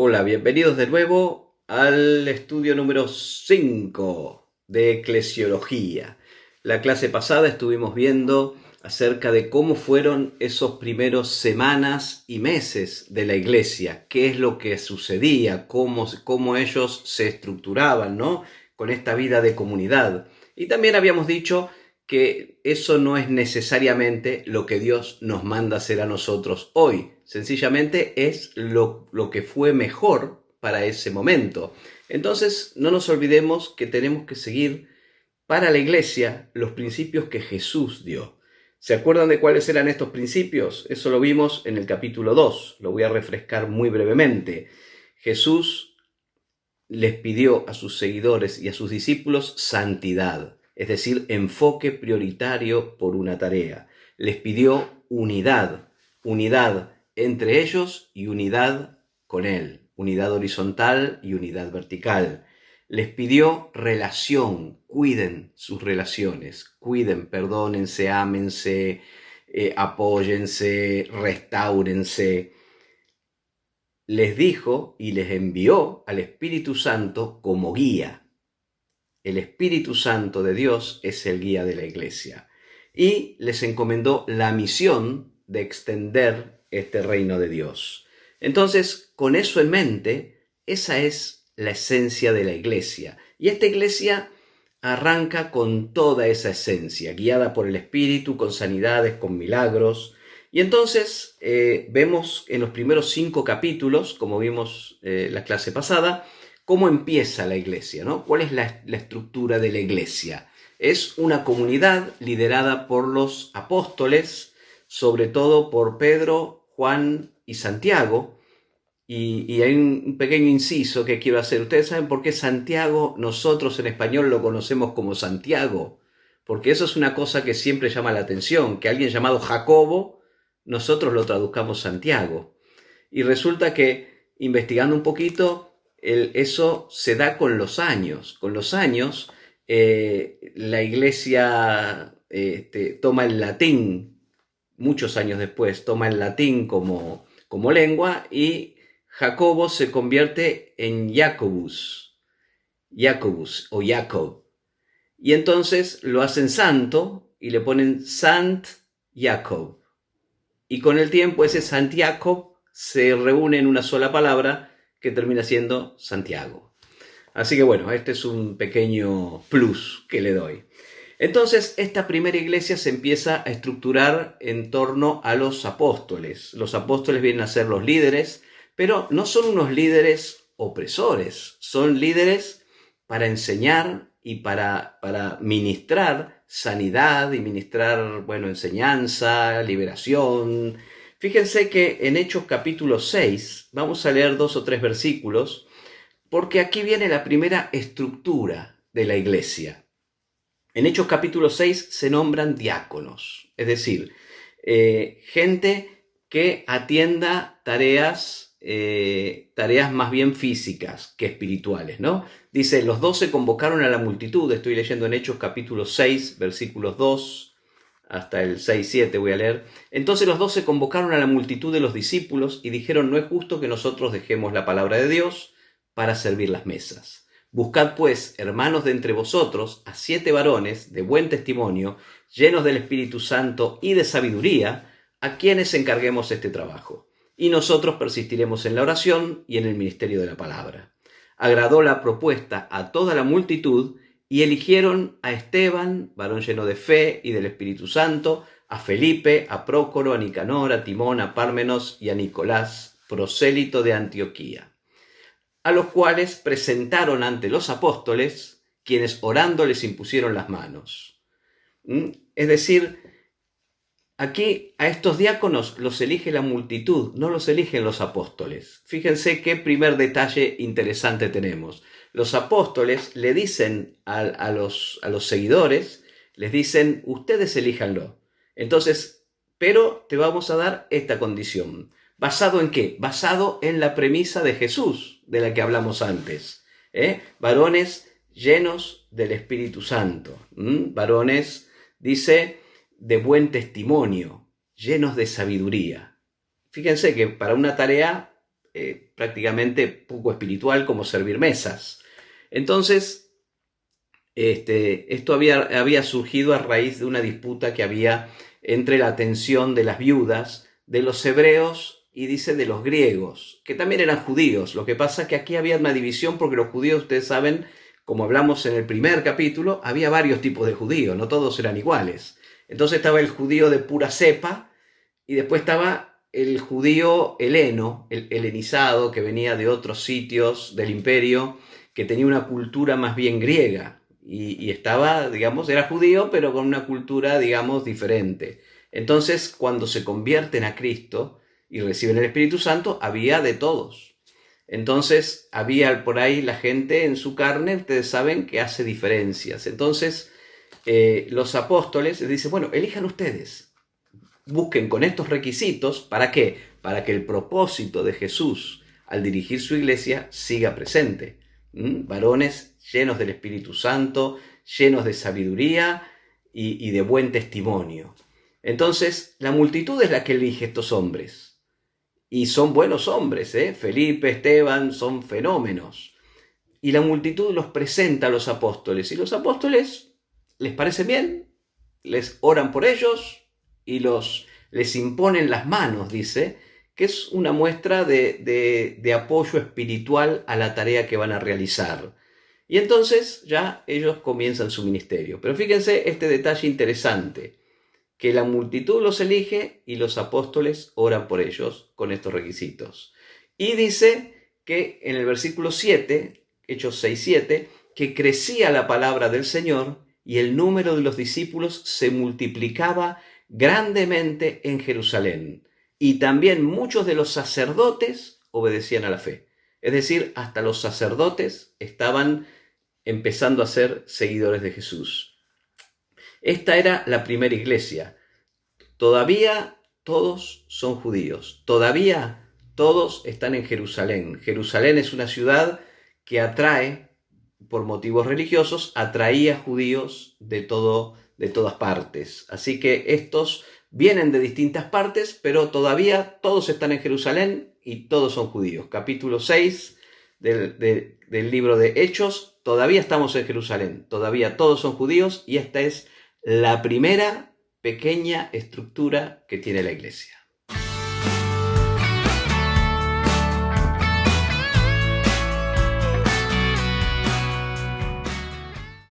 Hola, bienvenidos de nuevo al estudio número 5 de Eclesiología. La clase pasada estuvimos viendo acerca de cómo fueron esos primeros semanas y meses de la iglesia, qué es lo que sucedía, cómo ellos se estructuraban, ¿no? Con esta vida de comunidad. Y también habíamos dicho que eso no es necesariamente lo que Dios nos manda hacer a nosotros hoy. Sencillamente es lo que fue mejor para ese momento. Entonces, no nos olvidemos que tenemos que seguir para la iglesia los principios que Jesús dio. ¿Se acuerdan de cuáles eran estos principios? Eso lo vimos en el capítulo 2. Lo voy a refrescar muy brevemente. Jesús les pidió a sus seguidores y a sus discípulos santidad, es decir, enfoque prioritario por una tarea. Les pidió unidad entre ellos y unidad con Él, unidad horizontal y unidad vertical. Les pidió relación, cuiden sus relaciones, cuiden, perdónense, ámense, apóyense, restáurense. Les dijo y les envió al Espíritu Santo como guía. El Espíritu Santo de Dios es el guía de la iglesia. Y les encomendó la misión de extender este reino de Dios. Entonces, con eso en mente, esa es la esencia de la iglesia. Y esta iglesia arranca con toda esa esencia, guiada por el Espíritu, con sanidades, con milagros. Y entonces vemos en los primeros 5 capítulos, como vimos la clase pasada, cómo empieza la iglesia, ¿no? ¿Cuál es la estructura de la iglesia? Es una comunidad liderada por los apóstoles, sobre todo por Pedro, Juan y Santiago. Y hay un pequeño inciso que quiero hacer. ¿Ustedes saben por qué Santiago nosotros en español lo conocemos como Santiago? Porque eso es una cosa que siempre llama la atención, que alguien llamado Jacobo, nosotros lo traduzcamos Santiago. Y resulta que, investigando un poquito, eso se da con los años. Con los años, la iglesia toma el latín, muchos años después, toma el latín como lengua y Jacobo se convierte en Jacobus o Jacob. Y entonces lo hacen santo y le ponen Sant Jacob. Y con el tiempo ese Sant Jacob se reúne en una sola palabra que termina siendo Santiago. Así que bueno, este es un pequeño plus que le doy. Entonces, esta primera iglesia se empieza a estructurar en torno a los apóstoles. Los apóstoles vienen a ser los líderes, pero no son unos líderes opresores, son líderes para enseñar y para ministrar sanidad y ministrar, enseñanza, liberación. Fíjense que en Hechos capítulo 6, vamos a leer 2 o 3 versículos, porque aquí viene la primera estructura de la iglesia. En Hechos capítulo 6 se nombran diáconos, es decir, gente que atienda tareas más bien físicas que espirituales, ¿no? Dice, los 12 convocaron a la multitud, estoy leyendo en Hechos capítulo 6, versículos 2 hasta el 6-7 voy a leer. Entonces los 12 convocaron a la multitud de los discípulos y dijeron, no es justo que nosotros dejemos la palabra de Dios para servir las mesas. Buscad pues, hermanos de entre vosotros, a 7 varones de buen testimonio, llenos del Espíritu Santo y de sabiduría, a quienes encarguemos este trabajo. Y nosotros persistiremos en la oración y en el ministerio de la palabra. Agradó la propuesta a toda la multitud y eligieron a Esteban, varón lleno de fe y del Espíritu Santo, a Felipe, a Prócoro, a Nicanor, a Timón, a Pármenos y a Nicolás, prosélito de Antioquía, a los cuales presentaron ante los apóstoles, quienes orando les impusieron las manos. Es decir, aquí a estos diáconos los elige la multitud, no los eligen los apóstoles. Fíjense qué primer detalle interesante tenemos. Los apóstoles le dicen a los seguidores, les dicen, ustedes elíjanlo. Entonces, pero te vamos a dar esta condición. ¿Basado en qué? Basado en la premisa de Jesús, de la que hablamos antes. Varones llenos del Espíritu Santo. Varones, dice, de buen testimonio, llenos de sabiduría. Fíjense que para una tarea prácticamente poco espiritual, como servir mesas. Entonces, esto había surgido a raíz de una disputa que había entre la atención de las viudas, de los hebreos y dice de los griegos, que también eran judíos. Lo que pasa es que aquí había una división porque los judíos, ustedes saben, como hablamos en el primer capítulo, había varios tipos de judíos, no todos eran iguales. Entonces estaba el judío de pura cepa y después estaba el judío heleno, el helenizado, que venía de otros sitios del imperio, que tenía una cultura más bien griega y estaba, digamos, era judío, pero con una cultura, digamos, diferente. Entonces, cuando se convierten a Cristo y reciben el Espíritu Santo, había de todos. Entonces, había por ahí la gente en su carne, ustedes saben, que hace diferencias. Entonces, los apóstoles les dicen, bueno, elijan ustedes, busquen con estos requisitos, ¿para qué? Para que el propósito de Jesús al dirigir su iglesia siga presente. Varones llenos del Espíritu Santo, llenos de sabiduría y de buen testimonio. Entonces, la multitud es la que elige estos hombres. Y son buenos hombres, Felipe, Esteban, son fenómenos. Y la multitud los presenta a los apóstoles. Y los apóstoles les parece bien, les oran por ellos y les imponen las manos, dice, que es una muestra de apoyo espiritual a la tarea que van a realizar. Y entonces ya ellos comienzan su ministerio. Pero fíjense este detalle interesante, que la multitud los elige y los apóstoles oran por ellos con estos requisitos. Y dice que en el versículo 7, Hechos 6:7, que crecía la palabra del Señor y el número de los discípulos se multiplicaba grandemente en Jerusalén. Y también muchos de los sacerdotes obedecían a la fe. Es decir, hasta los sacerdotes estaban empezando a ser seguidores de Jesús. Esta era la primera iglesia. Todavía todos son judíos. Todavía todos están en Jerusalén. Jerusalén es una ciudad que atrae, por motivos religiosos, atraía judíos de todas partes. Así que estos vienen de distintas partes, pero todavía todos están en Jerusalén y todos son judíos. Capítulo 6 del libro de Hechos, todavía estamos en Jerusalén, todavía todos son judíos y esta es la primera pequeña estructura que tiene la iglesia.